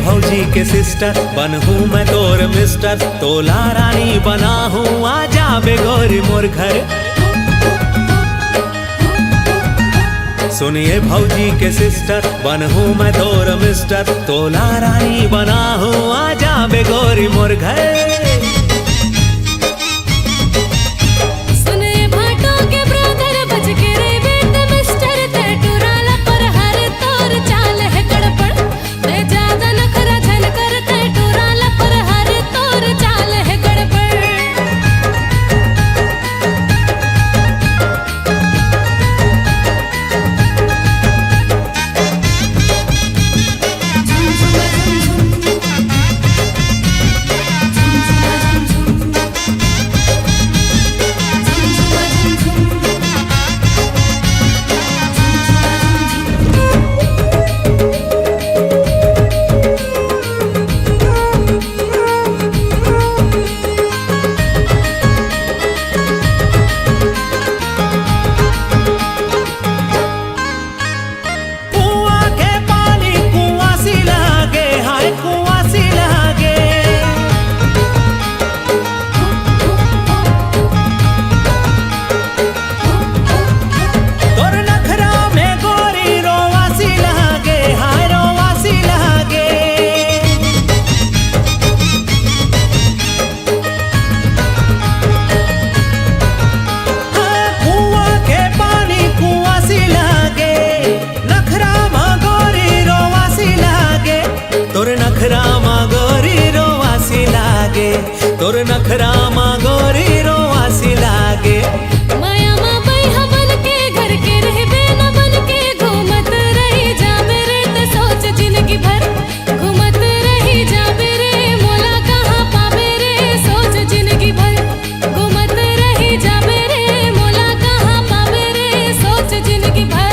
भौजी के सिस्टर बनहूँ मैं तोर मिस्टर, तोला रानी बना हूँ आ जाबे गोरी मोर घर। सुनिए भौजी के सिस्टर बनहूँ मैं तोर मिस्टर, तोला रानी बना हूँ आ जाबे गोरी मोर घर। तोर नखरा मा गोरी रोवासी लागे। माया मा बैहा बन के घर के रहबे न बन के घूमत रही जाबे रे त सोच जिंदगी भर घूमत रही जाबे रे मोला कहाँ पाबे रे सोच जिंदगी भर घूमत रही जाबे रे मोला कहाँ पाबे रे सोच जिंदगी भर।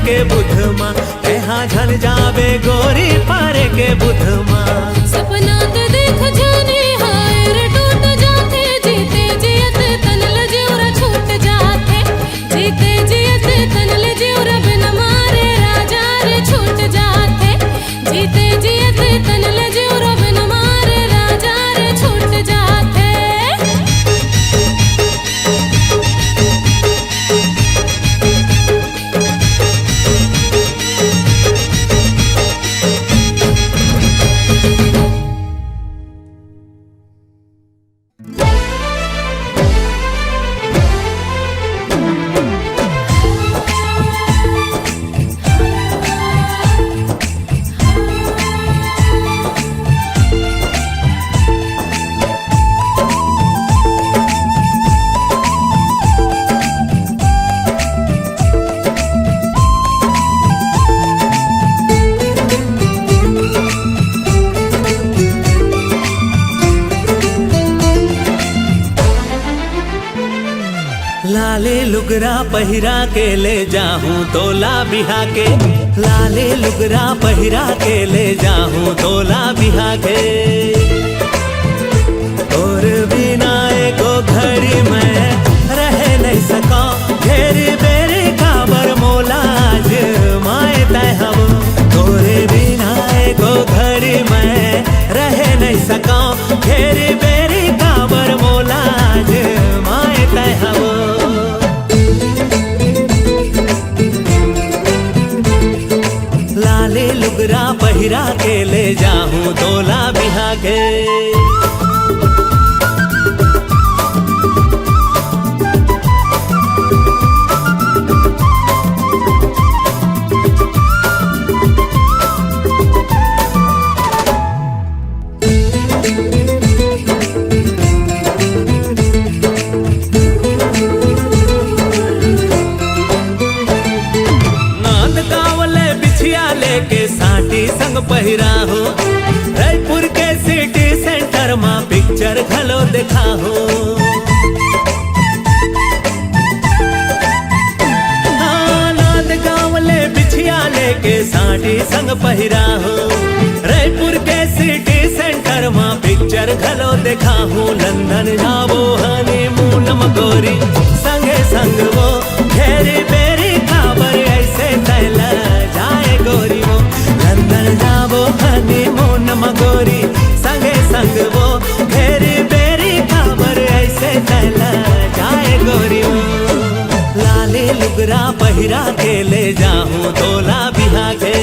के बुधमा यहाँ झन जाबे गोरी पारे के बुधमा। सपना ते देख जाने हाय रे टूट जाते जीते जियत तनल जीवरा छूट जाते जीते जियत तनल जीवरा बिन मारे राजा रे छूट जाते जीते जियत तनल जीवरा बिन मारे राजा रे छूट जाते। लाले लुगरा पहिरा के ले जाहूँ तोला बिहा के, लाले लुगरा पहिरा के ले जाहूँ तोला बिहा के। और बिना एको घड़ी में रह नहीं सका, घेरी बेरी काबर मोलाज माए तय हम। तोरे बिना एको घड़ी में रह नहीं सका, घेरी बेरी काबर मोलाज माए तय हम। के। के साटी संग पहिरा हो रायपुर के सिटी सेंटर में पिक्चर घलो देखा हो। नांद गाँव ले बिछिया लेके साटी संग पहिरा हो रायपुर के सिटी सेंटर में पिक्चर घलो देखा हो। लंदन जाबो हनीमून मगोरी संगे संग वो घेरी बेरी खबर ऐसे तैला जाए गोरी वो। लंदन जाबो हनीमून मगोरी संगे संग वो घेरी बेरी खबर ऐसे तैला जाए गोरी वो। लाले लुगरा पहिरा के ले जाऊं तोला बिहा के।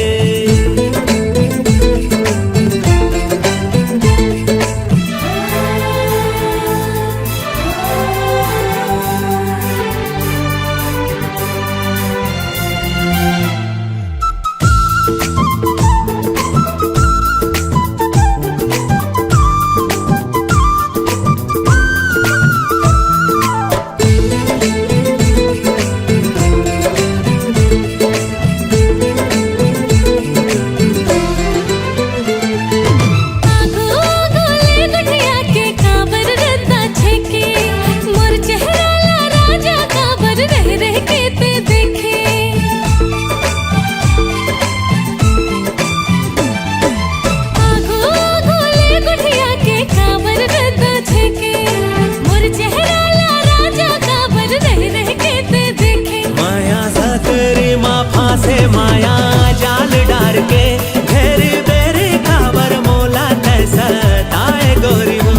से माया जाल डार के घेरी बेरी खबर मोला तैसा ताए गोरी वो।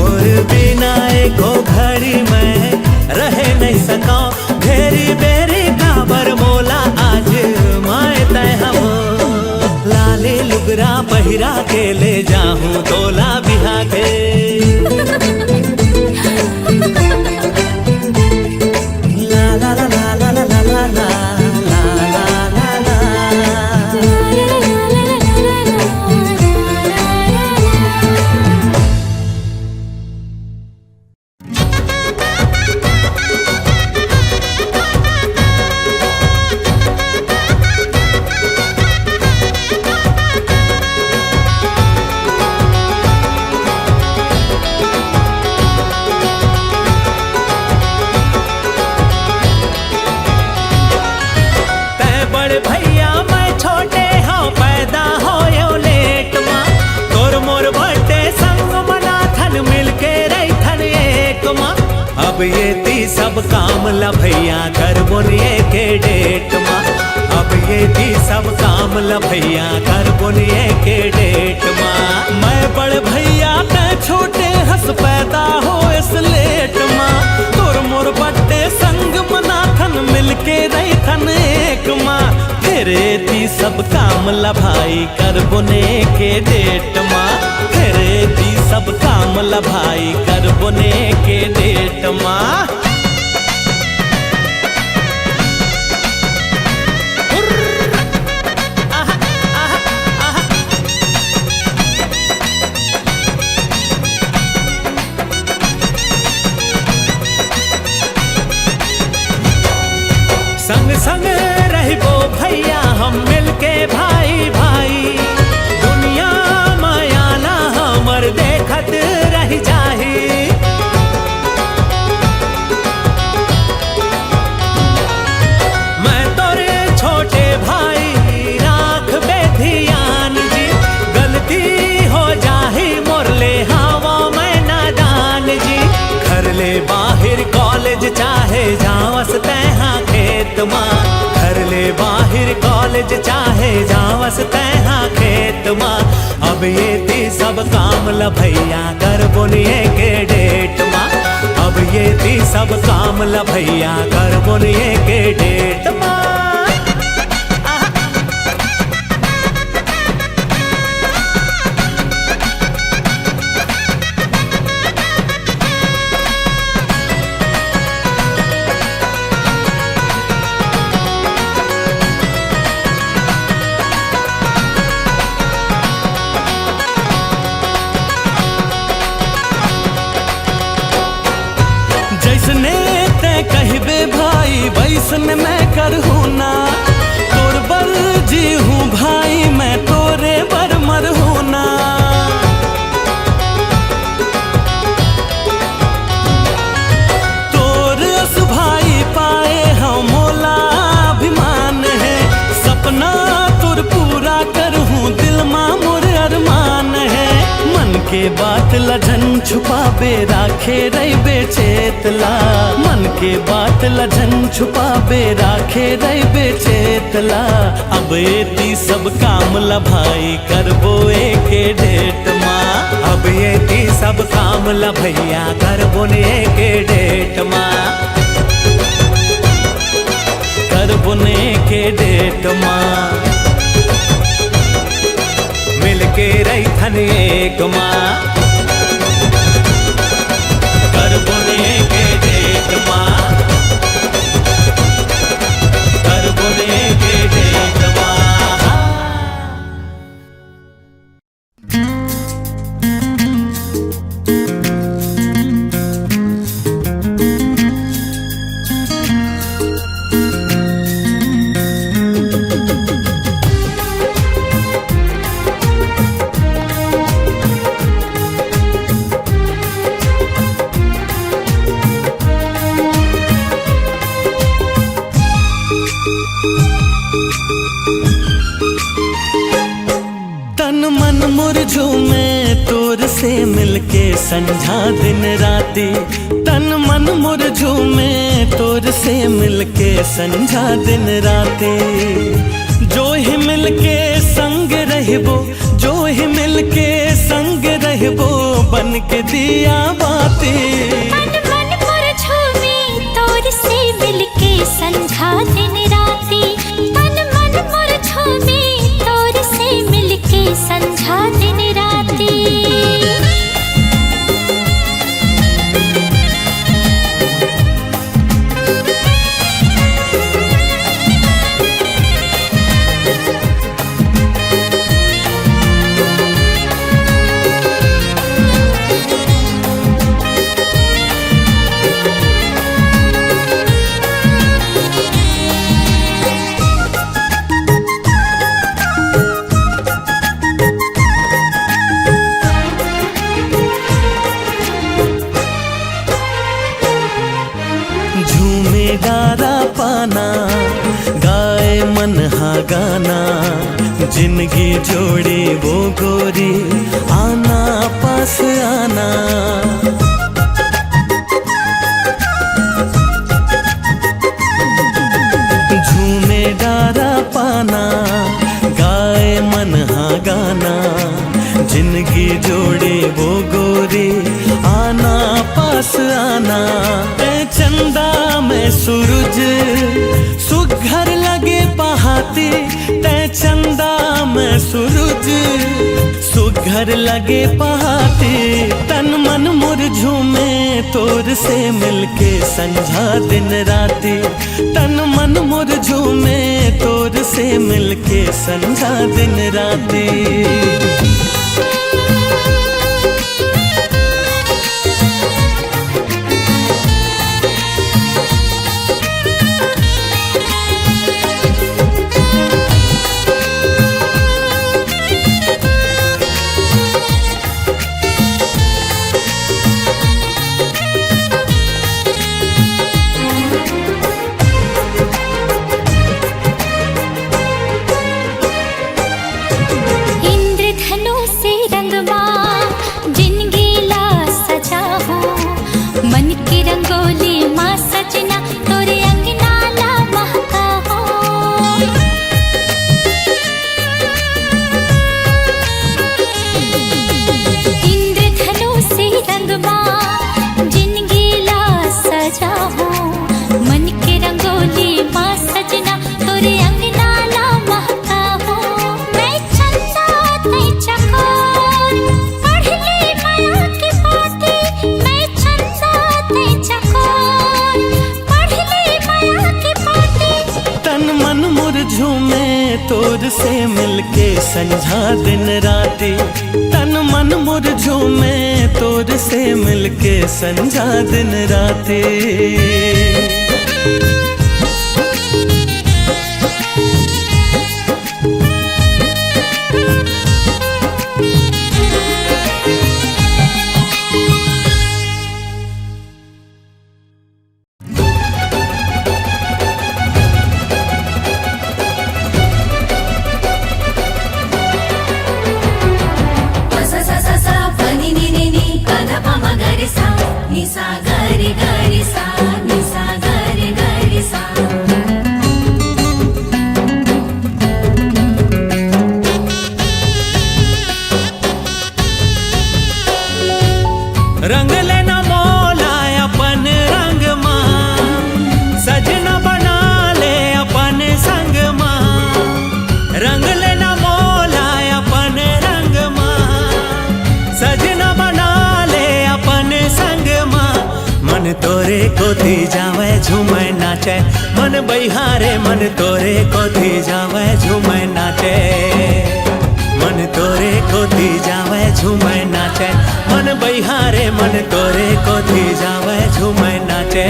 और बिना एको घड़ी में रहे नहीं सका घेरी बेरी खबर मोला आज माए तय हम। लाले लुगरा पहिरा के ले जाऊं तोला बिहा के। ला ला ला ला ला ला ला ला। भैया मैं छोटे हाँ पैदा हो यो लेट माँ तोर मोर बर्थडे संग मना थन मिलके रही थन एक माँ। अब ये ती सब काम ला भैया कर बोनिए के डेट माँ। अब ये ती सब काम ला भैया कर बोनिए के डेट माँ। मैं बड़ भैया ते छोटे हंस पैदा हो इस लेट माँ तोर मोर बर्थडे संग मना थन मिलके रही थन एक माँ। तेरे ती सब काम ला भाई कर बोने के डेट माँ। तेरे ती सब काम ला भाई कर बोने के डेट माँ। संग संग रहबो भैया हम मिलके भाई भाई दुनिया माया ना हमर देखत रह जाही। मैं तोरे छोटे भाई राख बेधियान जी गलती हो जाही मोर ले हवा मैं नादान जी। घर ले बाहर कॉलेज चाहे जावस तैहा खेत माँ। घर ले बाहर कॉलेज चाहे जावस तैहा खेत माँ। अब ये ती सब काम ला भैया कर बोनिए के डेट माँ। अब ये ती सब काम ला भैया कर बोनिए के डेट माँ। जैसने ते कहबे भाई वैसन मैं करहूँ ना, तोर बर जी हूँ भाई मैं तोरे बर मरहूँ ना। तोर अस भाई पाए हम मोला अभिमान है, सपना तोर पूरा करहूँ दिल मा मोर अरमान है। मन के बात लजन छुपाबे राखे रही बेचेतला, मन के बात लजन छुपाबे राखे रही बेचेतला। अब एती सब काम ला भाई करबो एके डेट माँ, अब एती सब काम ला भैया करबो ने एके डेट माँ, करबो ने एके डेट माँ, मिलके रही थन एक माँ, करबो ने एके डेट माँ, करबो ने एके डेट माँ। तन मन मुरझूमे तोर से मिलके संझा दिन राती, तन मन मुरझूमे तोर से मिलके संझा दिन राती। जो ही मिलके संग रहबो, जो ही मिलके संग रहबो बन के दिया बाती। मन मन मुरझूमे तोर से मिलके संझा दिन राती, मन मन मुरझूमे तोर से मिलके संझा दिन राती। झूमे गारा पाना गाए मन हा गाना, जिंदगी जोड़ी वो गोरी आना पास आना। झूमे गारा पाना गाए मन हा गाना, जिंदगी जोड़ी वो गोरी आना पास आना। चंदा में सूरज सुघर लगे पहाती, ते चंदा में सूरज सुघर लगे पहाती। तन मन मुरझूमे तोर से मिलके संझा दिन राती, तन मन मुरझूमे तोर से मिलके संझा दिन राती। इंद्रधनु तोर से मिलके संझा दिन राती, तन मन मुर झूमे तोर से मिलके संझा दिन राती। रंग लेना मौला अपन रंग माँ, सजना बना ले अपन संग माँ। रंग लेना मौला अपन रंग माँ, सजना बना ले अपन संग माँ। मन तोरे को दी जावे झूमे नाचे, मन बहिहारे मन तोरे को दी जावे झूमे नाचे। मन तोरे को दी जावे झूमे नाचे, मन बहिहारे मन तोरे को दी जावे झूमे नाचे।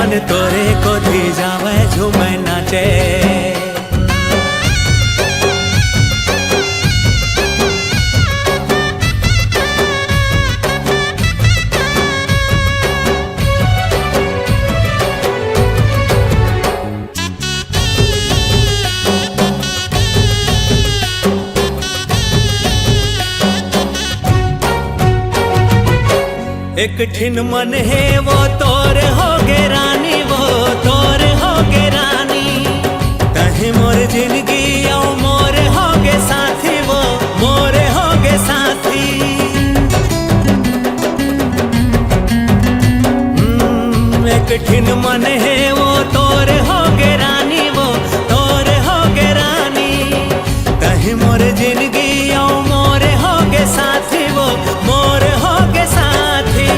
मन तोरे को दी जावे झूमे नाचे। एक ठिन मन है वो तोर होगे रानी, वो तोर होगे रानी। तहे मोर जिंदगी आओ मोर होगे साथी, वो मोर होगे साथी। एक ठिन मन है वो तोर होगे रानी, वो तोर होगे रानी। तहे मोर जिंदगी आओ मोर होगे साथी, वो मोर होगे साथी।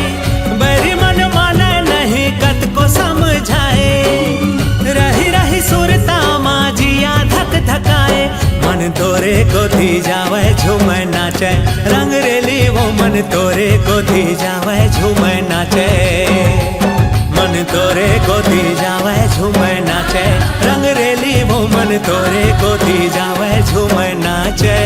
बैरी मन माने नहीं कत को समझाए, रही रही सुरता माजिया धक धकाए। मन तोरे को दी जावे झूमे नाचे, रंग रेली वो मन तोरे को दी जावे झूमे नाचे। मन तोरे को दी जावे झूमे नाचे, रंग रेली वो मन तोरे को दी जावे झूमे नाचे।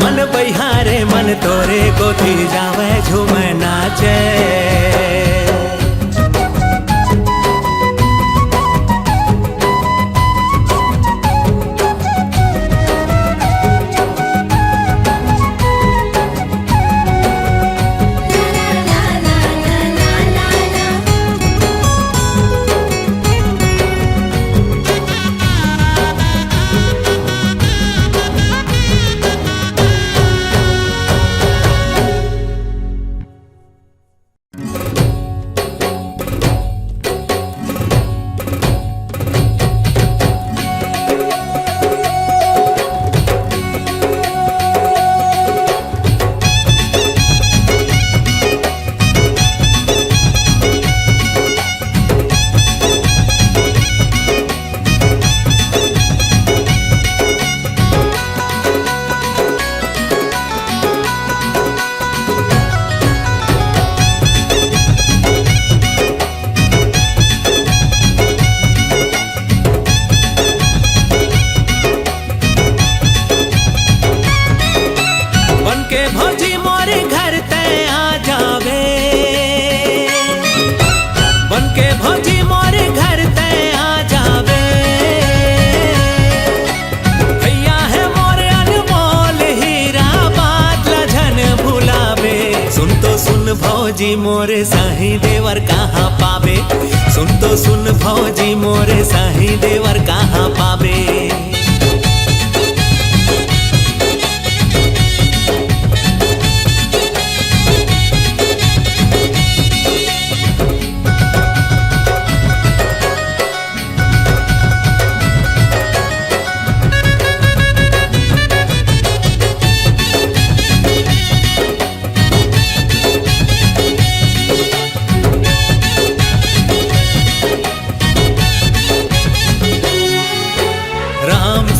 मन बहिहारे मन तोरे को थी जावे झूमे नाचे। भौजी मोरे साही देवर कहाँ पावे। सुन तो सुन भौजी मोरे साही देवर कहाँ पावे।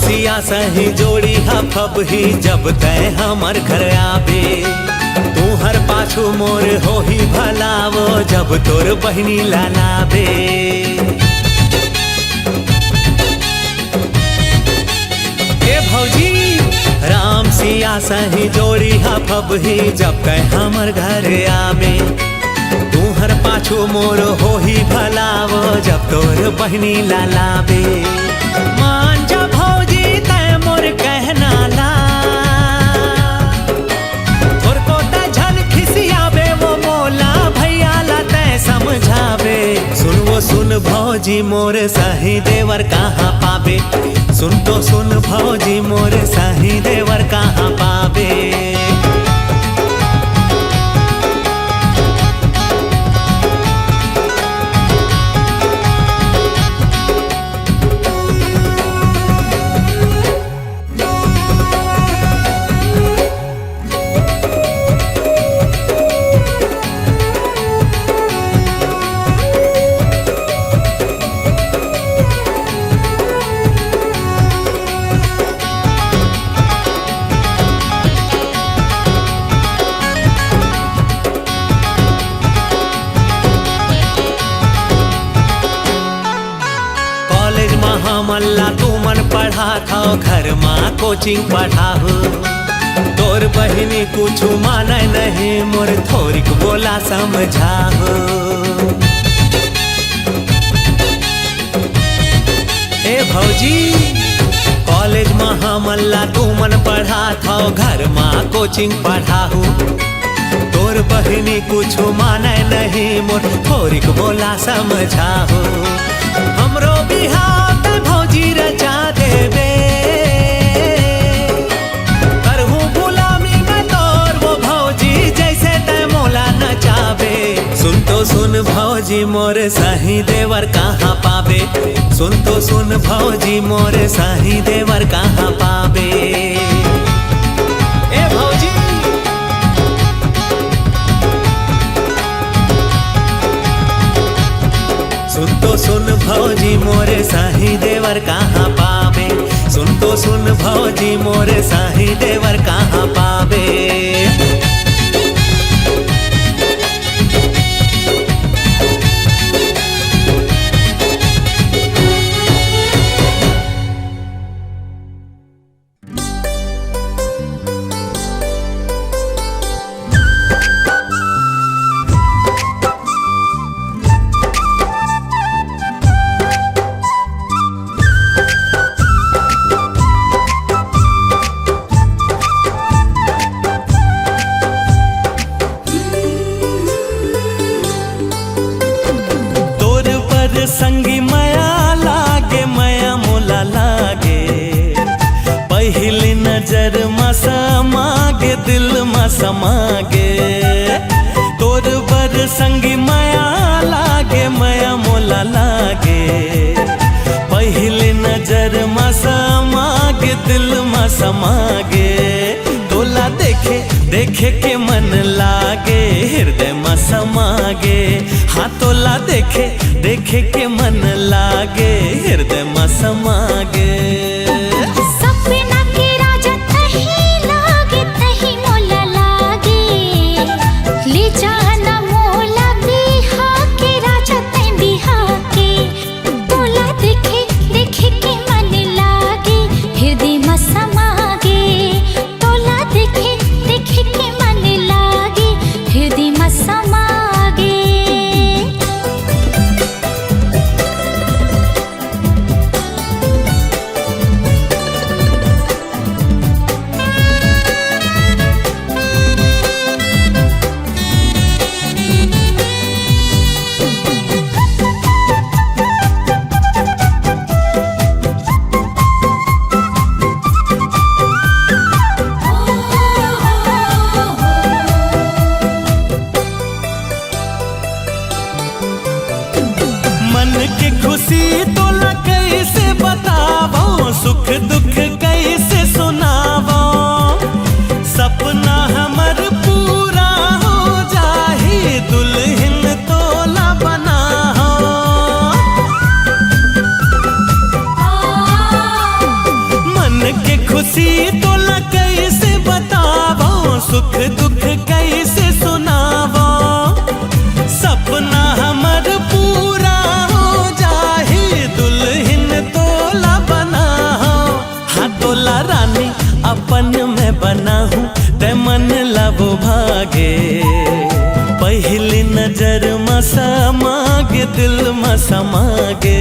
सिया सही जोड़ी हफब ही जब तय हमर घर आवे। तू हर पाछू मोर हो ही भलावो जब तोर बहनी लालावे। ए भौजी राम सिया सही जोड़ी हफब ही जब तय हमर घर आवे। तू हर पाछू मोर हो ही भलावो जब तोर बहनी लालावे। मान जा भौजी तय मोर कहना ला, तोर को तय झन खिसियावे वो मोला भैया ला तय समझावे। सुन वो सुन भौजी मोर साही देवर कहाँ पावे। सुन तो सुन भौजी मोर साही देवर कहाँ पावे। मल्ला तू मन पढ़ा था घर माँ कोचिंग पढ़ाहु। तोर बहिनी कुछ माने नहीं मोर थोरिक बोला समझाहु। ए भौजी कॉलेज महामल्ला तू मन पढ़ा था घर माँ कोचिंग पढ़ाहु। तोर बहिनी कुछ माने नहीं मोर थोरिक बोला समझाहु। हमरो बिहार भौजी रचा देवे करहू गुलामी में तोर वो भौजी जैसे तय मोला नचावे। सुन तो सुन भौजी मोर साही देवर कहाँ पावे। सुन तो सुन भौजी मोर साही देवर कहाँ पावे। ए भौजी सुन तो सुन भौजी मोरे साही देवर कहाँ पावे। सुन तो सुन भौजी मोरे साही देवर कहाँ पावे। संगी माया लागे माया मोला लागे। पहली नजर में समागे दिल में समागे। तोर बर संगी माया लागे माया मोला लागे। पहली नजर में समागे दिल में समागे। तोला देखे देखे के मन लागे हृदय में समागे। हाँ तोला देखे देखे के मन लागे हृदय में समागे। सपना के राजा तही लागे तही मोला लागे। ले जाना मोला बिहा के राजा तय बिहा के। तोला देखे देखे के मन लागे हृदय में समागे। तोला देखे देखे के मन लागे हृदय में समागे। समागे दिल में समागे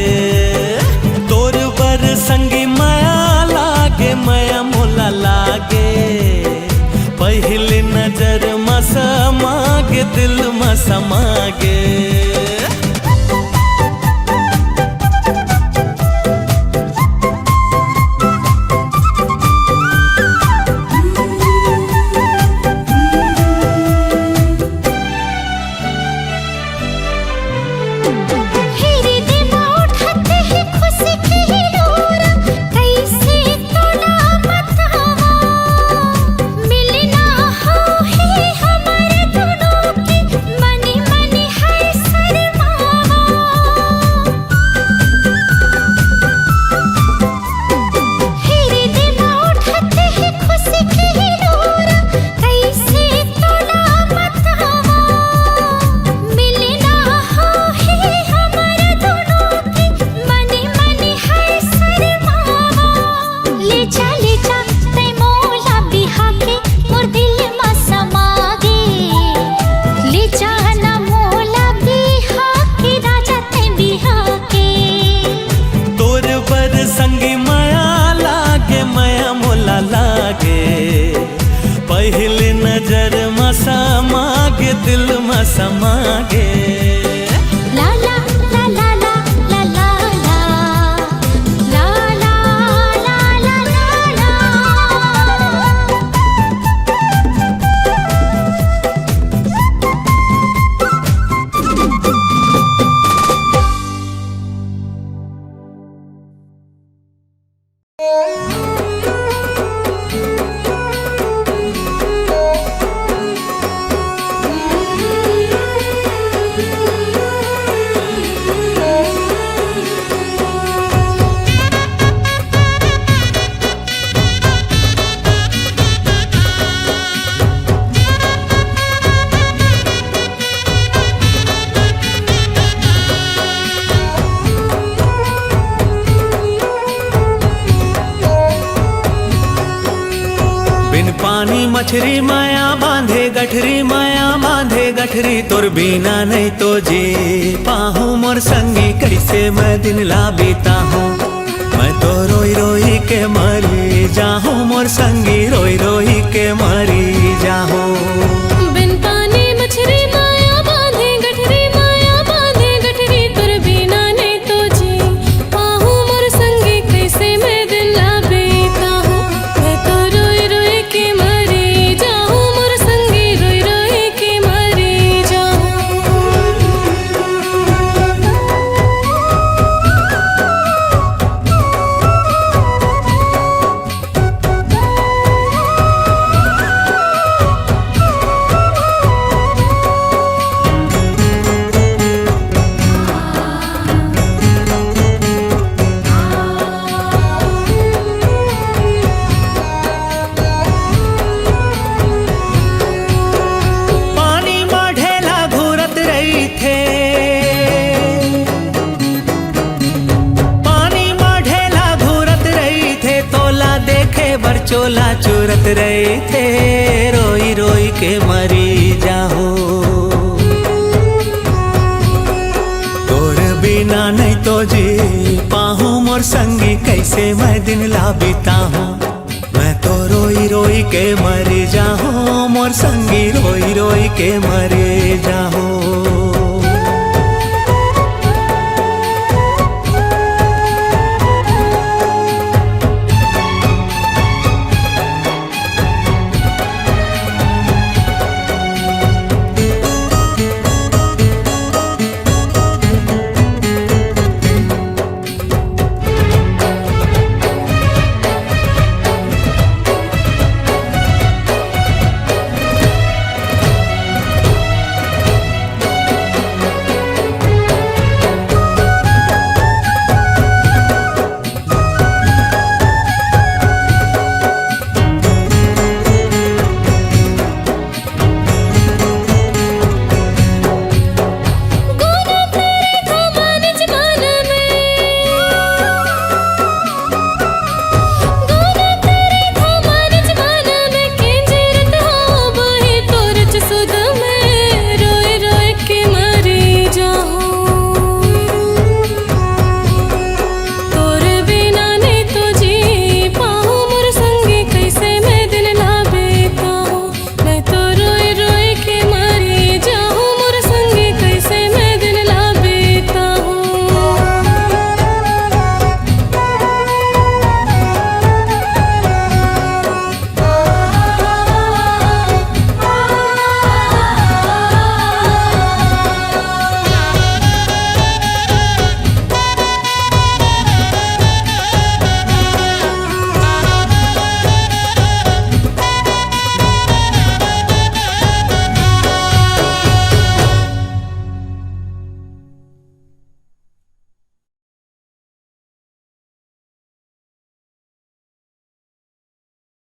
तोर बर संगी माया लागे माया मोला लागे पहली नजर में समागे दिल में समागे संगी माया लागे माया मोला लागे पहली नजर में समागे दिल में समागे ला ला ला ला ला ला ला ला ला ला ला ला बिन पानी मछरी माया बांधे गठरी माया बांधे गठरी तोर बिना नहीं तो जी पाहूं मोर संगी कैसे मैं दिन ला बीता हूँ मैं तो रोई रोई के मरी जाहूँ मोर संगी रोई रोई के मरी जाहूँ बिन पानी मछरी माया बांधे गठरी माया बांधे गठरी तोर बिना नहीं तो जी पाहूं मोर संगी कैसे मैं दिन ला बीता हूँ मैं तो रोई रोई के मरी जाहूँ मोर संगी रोई रोई के मरी जाहूँ चोला चूरत रहे थे रोई रोई के मरी जाहो तोर बिना नहीं तो जी पाहूं मोर संगी कैसे मैं दिन ला बीता हूँ मैं तो रोई रोई के मरी जाहूँ मोर संगी रोई रोई के मरे जाहूँ